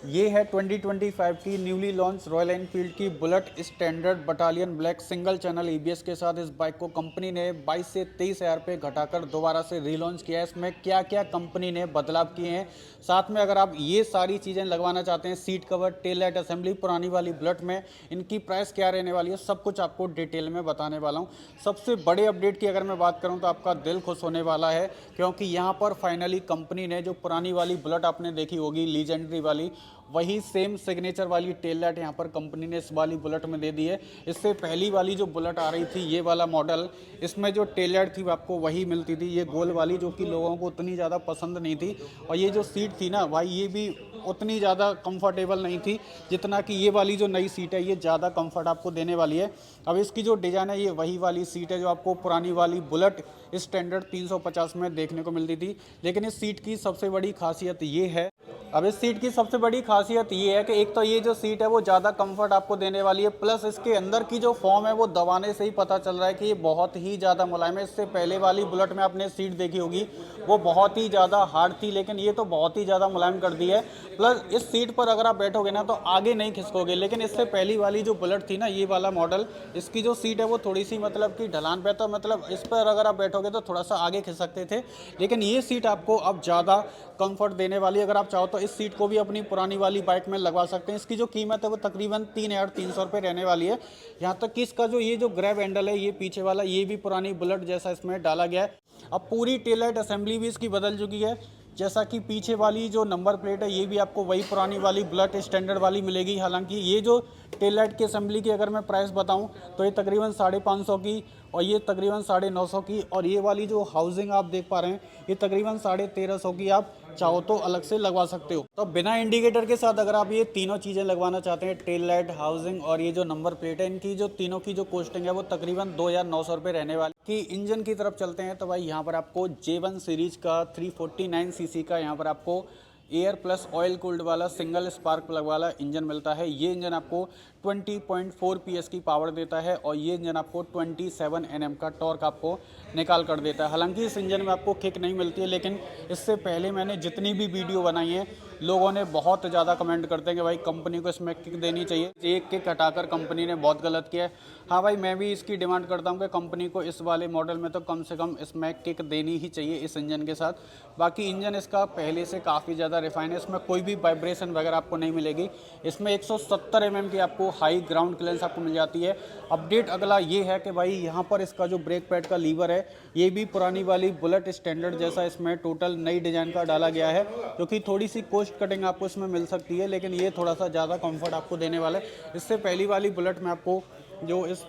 ये है 2025 की न्यूली लॉन्च रॉयल एनफील्ड की bullet standard battalion black single channel EBS के साथ। इस बाइक को कंपनी ने 22 से 23 हज़ार पे घटाकर दोबारा से रीलॉन्च किया है। इसमें क्या क्या कंपनी ने बदलाव किए हैं, साथ में अगर आप ये सारी चीज़ें लगवाना चाहते हैं, seat cover, tail light assembly पुरानी वाली बुलेट में, इनकी प्राइस क्या रहने वाली है, सब कुछ आपको डिटेल में बताने वाला हूँ। सबसे बड़े अपडेट की अगर मैं बात करूँ तो आपका दिल खुश होने वाला है, क्योंकि यहाँ पर फाइनली कंपनी ने जो पुरानी वाली बुलेट आपने देखी होगी लीजेंडरी वाली, वही सेम सिग्नेचर वाली टेल लाइट यहाँ पर कंपनी ने इस वाली बुलेट में दे दी है। इससे पहली वाली जो बुलेट आ रही थी, ये वाला मॉडल, इसमें जो टेल लाइट थी वो आपको वही मिलती थी, ये गोल वाली, जो कि लोगों को उतनी ज़्यादा पसंद नहीं थी। और ये जो सीट थी ना भाई, ये भी उतनी ज़्यादा कंफर्टेबल नहीं थी जितना कि ये वाली जो नई सीट है ये ज़्यादा कंफर्ट आपको देने वाली है। अब इसकी जो डिज़ाइन है, ये वही वाली सीट है जो आपको पुरानी वाली बुलेट स्टैंडर्ड 350 में देखने को मिलती थी। लेकिन इस सीट की सबसे बड़ी खासियत ये है, अब इस सीट की सबसे बड़ी खासियत ये है कि एक तो ये जो सीट है वो ज़्यादा कंफर्ट आपको देने वाली है, प्लस इसके अंदर की जो फॉर्म है वो दबाने से ही पता चल रहा है कि ये बहुत ही ज़्यादा मुलायम है। इससे पहले वाली बुलेट में आपने सीट देखी होगी, वो बहुत ही ज़्यादा हार्ड थी, लेकिन ये तो बहुत ही ज़्यादा मुलायम कर दी है। प्लस इस सीट पर अगर आप बैठोगे ना तो आगे नहीं खिसकोगे। लेकिन इससे पहली वाली जो बुलेट थी ना, ये वाला मॉडल, इसकी जो सीट है वो थोड़ी सी मतलब कि ढलान पे, तो मतलब इस पर अगर आप बैठोगे तो थोड़ा सा आगे खिसकते थे। लेकिन ये सीट आपको अब ज़्यादा कंफर्ट देने वाली है। अगर आप चाहो तो इस सीट को भी अपनी पुरानी वाली बाइक में लगवा सकते हैं। इसकी जो कीमत है वो तकरीबन 3,300 रुपये रहने वाली है। यहाँ तक कि इसका जो ये जो ग्रैब हैंडल है, ये पीछे वाला, ये भी पुरानी बुलेट जैसा इसमें डाला गया है। अब पूरी टेल लाइट असेंबली भी इसकी बदल चुकी है, जैसा कि पीछे वाली जो नंबर प्लेट है ये भी आपको वही पुरानी वाली बुलेट स्टैंडर्ड वाली मिलेगी। हालांकि ये जो टेल लाइट की असेंबली की अगर मैं प्राइस बताऊं तो ये तकरीबन 550 की, और ये तकरीबन 950 की, और ये वाली जो हाउसिंग आप देख पा रहे हैं ये तकरीबन 1350 की। आप चाहो तो अलग से लगवा सकते हो। तो बिना इंडिकेटर के साथ अगर आप ये तीनों चीज़ें लगवाना चाहते हैं, टेल लाइट, हाउसिंग और ये जो नंबर प्लेट है, इनकी जो तीनों की जो कॉस्टिंग है वो तकरीबन 2,900 रुपये रहने वाली। कि इंजन की तरफ चलते हैं तो भाई यहाँ पर आपको J1 सीरीज का 349 सीसी का यहाँ पर आपको एयर प्लस ऑयल कूल्ड वाला सिंगल स्पार्क प्लग वाला इंजन मिलता है। ये इंजन आपको 20.4 PS की पावर देता है, और ये इंजन आपको 27 Nm का टॉर्क आपको निकाल कर देता है। हालांकि इस इंजन में आपको किक नहीं मिलती है, लेकिन इससे पहले मैंने जितनी भी वीडियो बनाई है, लोगों ने बहुत ज़्यादा कमेंट करते हैं कि भाई कंपनी को इसमें किक देनी चाहिए। एक किक हटाकर कंपनी ने बहुत गलत किया है। हाँ भाई, मैं भी इसकी डिमांड करता हूँ कि कंपनी को इस वाले मॉडल में तो कम से कम इसमें किक देनी ही चाहिए इस इंजन के साथ। बाकी इंजन इसका पहले से काफ़ी ज़्यादा रिफाइन है, इसमें कोई भी वाइब्रेशन वगैरह आपको नहीं मिलेगी। इसमें 170 mm की आपको हाई ग्राउंड क्लियरेंस आपको मिल जाती है। अपडेट अगला ये है कि भाई यहाँ पर इसका जो ब्रेक पैड का लीवर है, ये भी पुरानी वाली बुलेट स्टैंडर्ड जैसा इसमें टोटल नई डिज़ाइन का डाला गया है, क्योंकि थोड़ी सी कॉस्ट कटिंग आपको इसमें मिल सकती है, लेकिन ये थोड़ा सा ज़्यादा कंफर्ट आपको देने वाला है। इससे पहली वाली बुलेट में आपको जो इस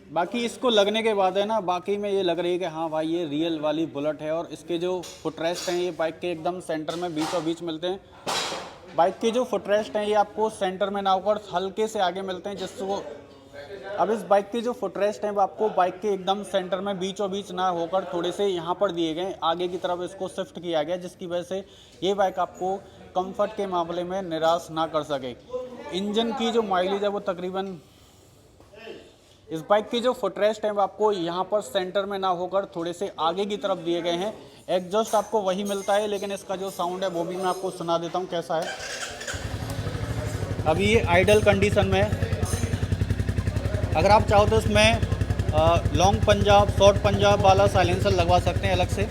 बाकी इसको लगने के बाद है ना, बाकी में ये लग रही है कि हाँ भाई ये रियल वाली बुलेट है। और इसके जो फुटरेस्ट हैं ये बाइक के एकदम सेंटर में बीचों बीच मिलते हैं। बाइक के जो फुटरेस्ट हैं ये आपको सेंटर में ना होकर हल्के से आगे मिलते हैं, जिसको अब इस बाइक के जो फुटरेस्ट हैं वो आपको बाइक के एकदम सेंटर में बीचों बीच ना होकर थोड़े से यहाँ पर दिए गए, आगे की तरफ इसको शिफ्ट किया गया, जिसकी वजह से ये बाइक आपको कंफर्ट के मामले में निराश ना कर सके। इंजन की जो माइलेज है वो तकरीबन, इस बाइक की जो फुटरेस्ट है वो आपको यहाँ पर सेंटर में ना होकर थोड़े से आगे की तरफ दिए गए हैं। एग्जॉस्ट आपको वही मिलता है, लेकिन इसका जो साउंड है वो भी मैं आपको सुना देता हूँ कैसा है। अभी ये आइडल कंडीशन में है। अगर आप चाहो तो इसमें लॉन्ग पंजाब, शॉर्ट पंजाब वाला साइलेंसर लगवा सकते हैं अलग से।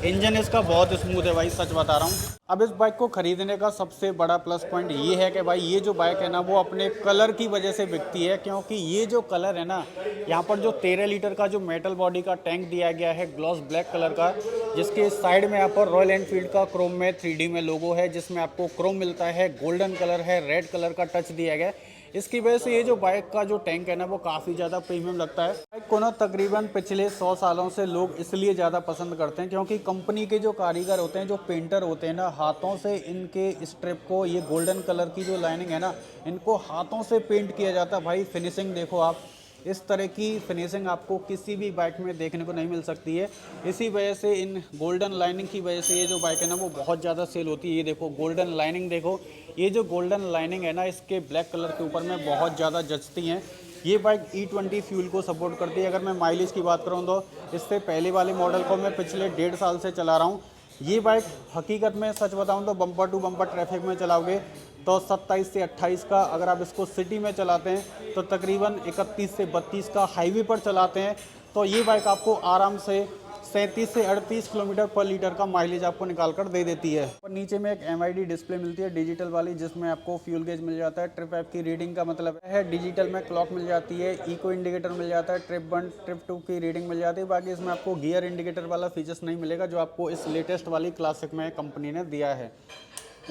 इंजन इसका बहुत स्मूथ है भाई, सच बता रहा हूँ। अब इस बाइक को खरीदने का सबसे बड़ा प्लस पॉइंट ये है कि भाई ये जो बाइक है ना वो अपने कलर की वजह से बिकती है, क्योंकि ये जो कलर है ना, यहाँ पर जो 13 लीटर का जो मेटल बॉडी का टैंक दिया गया है ग्लॉस ब्लैक कलर का, जिसके साइड में यहाँ पर रॉयल एनफील्ड का क्रोम में 3D में लोगो है, जिसमें आपको क्रोम मिलता है, गोल्डन कलर है, रेड कलर का टच दिया गया है। इसकी वजह से ये जो बाइक का जो टैंक है ना वो काफ़ी ज़्यादा प्रीमियम लगता है। बाइक को ना तकरीबन पिछले 100 सालों से लोग इसलिए ज़्यादा पसंद करते हैं क्योंकि कंपनी के जो कारीगर होते हैं, जो पेंटर होते हैं ना, हाथों से इनके स्ट्रिप को, ये गोल्डन कलर की जो लाइनिंग है ना, इनको हाथों से पेंट किया जाता है। भाई फिनिशिंग देखो आप, इस तरह की फिनिशिंग आपको किसी भी बाइक में देखने को नहीं मिल सकती है। इसी वजह से इन गोल्डन लाइनिंग की वजह से ये जो बाइक है ना वो बहुत ज़्यादा सेल होती है। ये देखो गोल्डन लाइनिंग देखो, ये जो गोल्डन लाइनिंग है ना इसके ब्लैक कलर के ऊपर में बहुत ज़्यादा जचती हैं। ये बाइक E20 फ्यूल को सपोर्ट करती है। अगर मैं माइलेज की बात करूँ तो इससे पहले वाले मॉडल को मैं पिछले 1.5 साल से चला रहा हूँ। ये बाइक हकीकत में सच बताऊँ तो बम्पर टू बम्पर ट्रैफिक में चलाओगे तो 27 से 28 का, अगर आप इसको सिटी में चलाते हैं तो तकरीबन 31 से 32 का, हाईवे पर चलाते हैं तो ये बाइक आपको आराम से 37 से 38 किलोमीटर पर लीटर का माइलेज आपको निकाल कर दे देती है। और नीचे में एक MID डिस्प्ले मिलती है डिजिटल वाली, जिसमें आपको फ्यूल गेज मिल जाता है, ट्रिप ऐप की रीडिंग का मतलब है, डिजिटल में क्लॉक मिल जाती है, इको इंडिकेटर मिल जाता है, ट्रिप 1 ट्रिप 2 की रीडिंग मिल जाती है। बाकी इसमें आपको गियर इंडिकेटर वाला फीचर्स नहीं मिलेगा जो आपको इस लेटेस्ट वाली क्लासिक में कंपनी ने दिया है।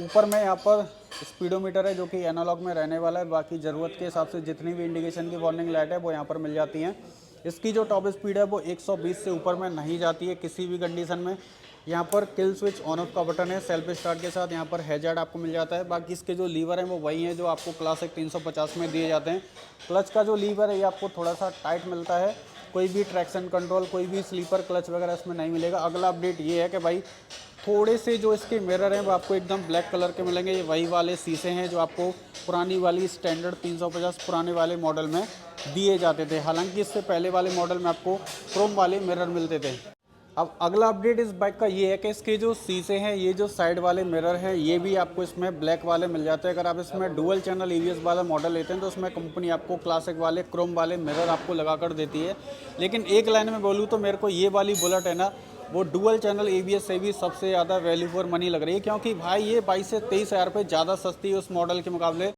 ऊपर में यहाँ पर स्पीडोमीटर है जो कि एनालॉग में रहने वाला है। बाकी ज़रूरत के हिसाब से जितनी भी इंडिकेशन की वार्निंग लाइट है वो यहाँ पर मिल जाती हैं। इसकी जो टॉप स्पीड है वो 120 से ऊपर में नहीं जाती है किसी भी कंडीशन में। यहाँ पर किल स्विच ऑन ऑफ का बटन है सेल्फ स्टार्ट के साथ। यहाँ पर हैजार्ड आपको मिल जाता है। बाकी इसके जो लीवर हैं वो वही हैं जो आपको क्लासिक 350 में दिए जाते हैं। क्लच का जो लीवर है ये आपको थोड़ा सा टाइट मिलता है। कोई भी ट्रैक्शन कंट्रोल, कोई भी स्लीपर क्लच वगैरह इसमें नहीं मिलेगा। अगला अपडेट ये है कि भाई थोड़े से जो इसके मिरर हैं वो आपको एकदम ब्लैक कलर के मिलेंगे। ये वही वाले शीशे हैं जो आपको पुरानी वाली स्टैंडर्ड 350 पुराने वाले मॉडल में दिए जाते थे। हालांकि इससे पहले वाले मॉडल में आपको क्रोम वाले मिरर मिलते थे। अब अगला अपडेट इस बाइक का ये है कि इसके जो शीशे हैं, ये जो साइड वाले मिरर हैं, ये भी आपको इसमें ब्लैक वाले मिल जाते हैं। अगर आप इसमें डुअल चैनल EBS वाला मॉडल लेते हैं तो उसमें कंपनी आपको क्लासिक वाले क्रोम वाले मिरर आपको लगा कर देती है। लेकिन एक लाइन में बोलूँ तो मेरे को ये वाली बुलेट है ना वो डुअल चैनल EBS से भी सबसे ज़्यादा वैल्यू फॉर मनी लग रही है, क्योंकि भाई ये 22 से 23 हज़ार रुपये ज़्यादा सस्ती है उस मॉडल के मुकाबले।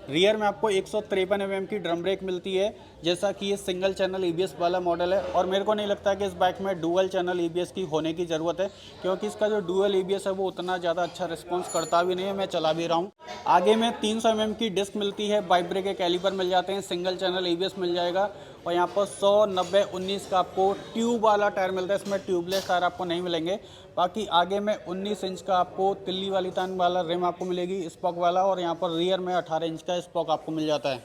रियर में आपको 153 mm की ड्रम ब्रेक मिलती है, जैसा कि ये सिंगल चैनल EBS वाला मॉडल है। और मेरे को नहीं लगता कि इस बाइक में डुअल चैनल EBS की होने की ज़रूरत है, क्योंकि इसका जो डुअल EBS है वो उतना ज़्यादा अच्छा रिस्पॉन्स करता भी नहीं है। मैं चला भी रहा हूँ। आगे में 300 mm की डिस्क मिलती है, बाइक ब्रेक के कैलिपर मिल जाते हैं, सिंगल चैनल EBS मिल जाएगा। और यहाँ पर 100, 90, 19 का आपको ट्यूब वाला टायर मिलता है। इसमें ट्यूबलेस टायर आपको नहीं मिलेंगे। बाकी आगे में 19 इंच का आपको तिल्ली वाली तान वाला रिम आपको मिलेगी, स्पॉक वाला। और यहाँ पर रियर में 18 इंच का स्पॉक आपको मिल जाता है।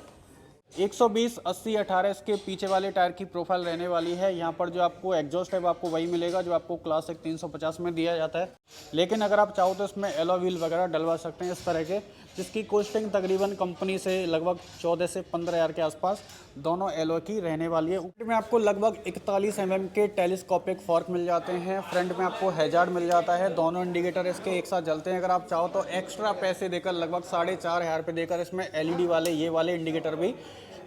120, 80, 18 इसके पीछे वाले टायर की प्रोफाइल रहने वाली है। यहाँ पर जो आपको एग्जॉस्ट है वो आपको वही मिलेगा जो आपको क्लासिक 350 में दिया जाता है। लेकिन अगर आप चाहो तो इसमें एलॉय व्हील वगैरह डलवा सकते हैं इस तरह के, जिसकी कॉस्टिंग तकरीबन कंपनी से लगभग 14 से 15 हज़ार के आसपास दोनों एलॉय की रहने वाली है। ऊपर में आपको लगभग 41 mm के टेलीस्कोपिक फॉर्क मिल जाते हैं। फ्रंट में आपको हैजार्ड मिल जाता है। दोनों इंडिकेटर इसके एक साथ जलते हैं। अगर आप चाहो तो एक्स्ट्रा पैसे देकर लगभग 4,500 रुपये देकर इसमें LED वाले ये वाले इंडिकेटर भी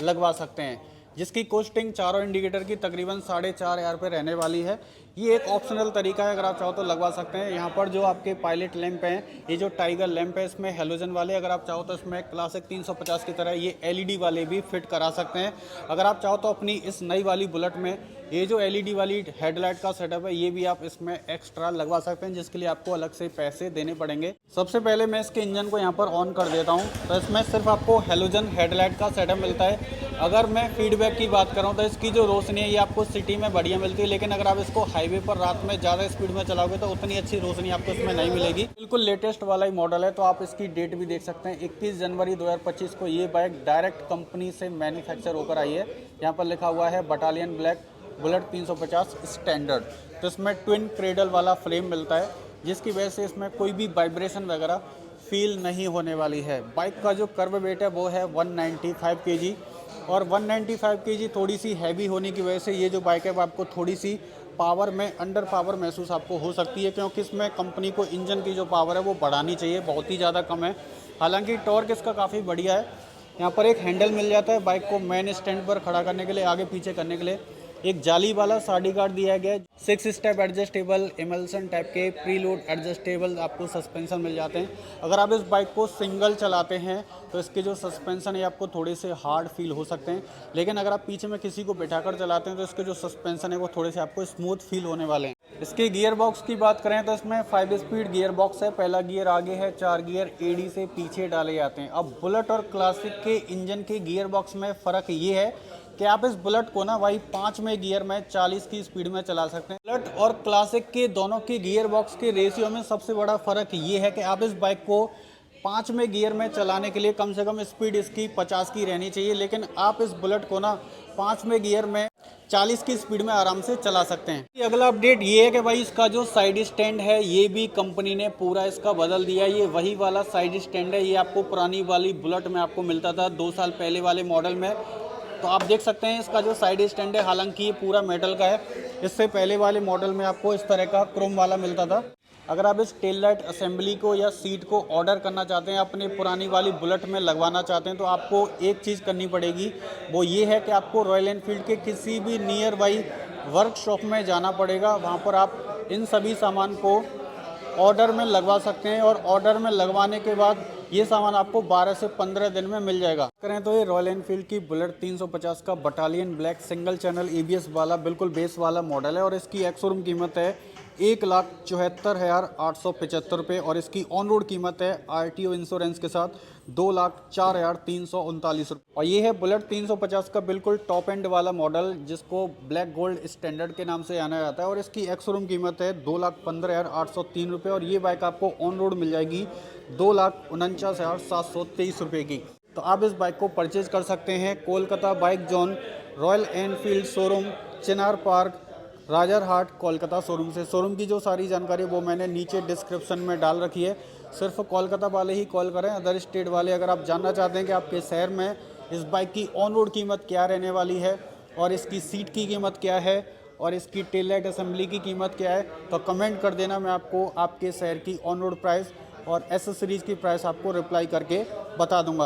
लगवा सकते हैं, जिसकी कॉस्टिंग चारों इंडिकेटर की तकरीबन 4,500 रुपये रहने वाली है। ये एक ऑप्शनल तरीका है, अगर आप चाहो तो लगवा सकते हैं। यहाँ पर जो आपके पायलट लैंप हैं, ये जो टाइगर लैंप है इसमें हेलोजन वाले, अगर आप चाहो तो इसमें क्लासिक 350 की तरह ये LED वाले भी फिट करा सकते हैं। अगर आप चाहो तो अपनी इस नई वाली बुलेट में ये जो LED वाली हेडलाइट का सेटअप है ये भी आप इसमें एक्स्ट्रा लगवा सकते हैं, जिसके लिए आपको अलग से पैसे देने पड़ेंगे। सबसे पहले मैं इसके इंजन को यहाँ पर ऑन कर देता हूँ। तो इसमें सिर्फ आपको हेलोजन हेडलाइट का सेटअप मिलता है। अगर मैं फीडबैक की बात करूँ तो इसकी जो रोशनी है ये आपको सिटी में बढ़िया मिलती है, लेकिन अगर आप इसको हाईवे पर रात में ज़्यादा स्पीड में चलाओगे तो उतनी अच्छी रोशनी आपको इसमें नहीं मिलेगी। बिल्कुल लेटेस्ट वाला ही मॉडल है, तो आप इसकी डेट भी देख सकते हैं। 21 जनवरी 2025 को ये बाइक डायरेक्ट कंपनी से मैन्युफैक्चर होकर आई है। यहाँ पर लिखा हुआ है बटालियन ब्लैक बुलेट 350 स्टैंडर्ड। तो इसमें ट्विन क्रेडल वाला फ्रेम मिलता है, जिसकी वजह से इसमें कोई भी वाइब्रेशन वगैरह फील नहीं होने वाली है। बाइक का जो कर्व वेट है वो है 195 kg, और 195 kg थोड़ी सी हैवी होने की वजह से ये जो बाइक है वो आपको थोड़ी सी पावर में अंडर पावर महसूस आपको हो सकती है, क्योंकि इसमें कंपनी को इंजन की जो पावर है वो बढ़ानी चाहिए, बहुत ही ज़्यादा कम है। हालांकि टॉर्क इसका काफ़ी बढ़िया है। यहाँ पर एक हैंडल मिल जाता है बाइक को मेन स्टैंड पर खड़ा करने के लिए, आगे पीछे करने के लिए। एक जाली वाला साडी गार्ड दिया गया है। 6 स्टेप एडजस्टेबल एमल्सन टाइप के प्रीलोड एडजस्टेबल आपको सस्पेंशन मिल जाते हैं। अगर आप इस बाइक को सिंगल चलाते हैं तो इसके जो सस्पेंशन है आपको थोड़े से हार्ड फील हो सकते हैं, लेकिन अगर आप पीछे में किसी को बैठाकर चलाते हैं तो इसके जो सस्पेंशन है वो थोड़े से आपको स्मूथ फील होने वाले हैं। इसके गियर बॉक्स की बात करें तो इसमें 5 स्पीड गियर बॉक्स है। पहला गियर आगे है, 4 गियर AD से पीछे डाले जाते हैं। अब बुलेट और क्लासिक के इंजन के गियर बॉक्स में फ़र्क ये है कि आप इस बुलेट को ना भाई 5 में गियर में 40 की स्पीड में चला सकते हैं। बुलेट और क्लासिक के दोनों के गियर बॉक्स के रेशियो में सबसे बड़ा फ़र्क ये है कि आप इस बाइक को 5वें गियर में चलाने के लिए कम से कम स्पीड इसकी 50 की रहनी चाहिए, लेकिन आप इस बुलेट को ना 5वें गियर में 40 की स्पीड में आराम से चला सकते हैं। अगला अपडेट ये है कि भाई इसका जो साइड स्टैंड है ये भी कंपनी ने पूरा इसका बदल दिया। ये वही वाला साइड स्टैंड है, ये आपको पुरानी वाली बुलेट में आपको मिलता था 2 साल पहले वाले मॉडल में। तो आप देख सकते हैं इसका जो साइड स्टैंड है, हालांकि ये पूरा मेटल का है। इससे पहले वाले मॉडल में आपको इस तरह का क्रोम वाला मिलता था। अगर आप इस टेल लाइट असेंबली को या सीट को ऑर्डर करना चाहते हैं, अपने पुरानी वाली बुलेट में लगवाना चाहते हैं, तो आपको एक चीज़ करनी पड़ेगी, वो ये है कि आपको रॉयल एनफील्ड के किसी भी नियर बाई वर्कशॉप में जाना पड़ेगा। वहाँ पर आप इन सभी सामान को ऑर्डर में लगवा सकते हैं और ऑर्डर में लगवाने के बाद ये सामान आपको 12 से 15 दिन में मिल जाएगा। करें तो ये रॉयल एनफील्ड की बुलेट 350 का battalion black single channel EBS वाला बिल्कुल बेस वाला मॉडल है और इसकी एक्स शोरूम कीमत है 1,74,875 रुपये और इसकी ऑन रोड कीमत है RTO इंश्योरेंस के साथ 2,04,339 रुपये। और ये है बुलेट 350 का बिल्कुल टॉप एंड वाला मॉडल, जिसको ब्लैक गोल्ड स्टैंडर्ड के नाम से जाना जाता है और इसकी एक्स शोरूम कीमत है 2,15,803 रुपये और ये बाइक आपको ऑन रोड मिल जाएगी 2,49,723 रुपये की। तो आप इस बाइक को परचेज कर सकते हैं Kolkata bike zone Royal Enfield showroom, Chinar Park, Rajarhat, Kolkata showroom से। शोरूम की जो सारी जानकारी वो मैंने नीचे डिस्क्रिप्शन में डाल रखी है। सिर्फ कोलकाता वाले ही कॉल करें, अदर स्टेट वाले अगर आप जानना चाहते हैं कि आपके शहर में इस बाइक की ऑन रोड कीमत क्या रहने वाली है और इसकी सीट की कीमत क्या है और इसकी टेल लाइट असेंबली की कीमत क्या है, तो कमेंट कर देना। मैं आपको आपके शहर की ऑन रोड प्राइस और एसेसरीज़ की प्राइस आपको रिप्लाई करके बता दूंगा।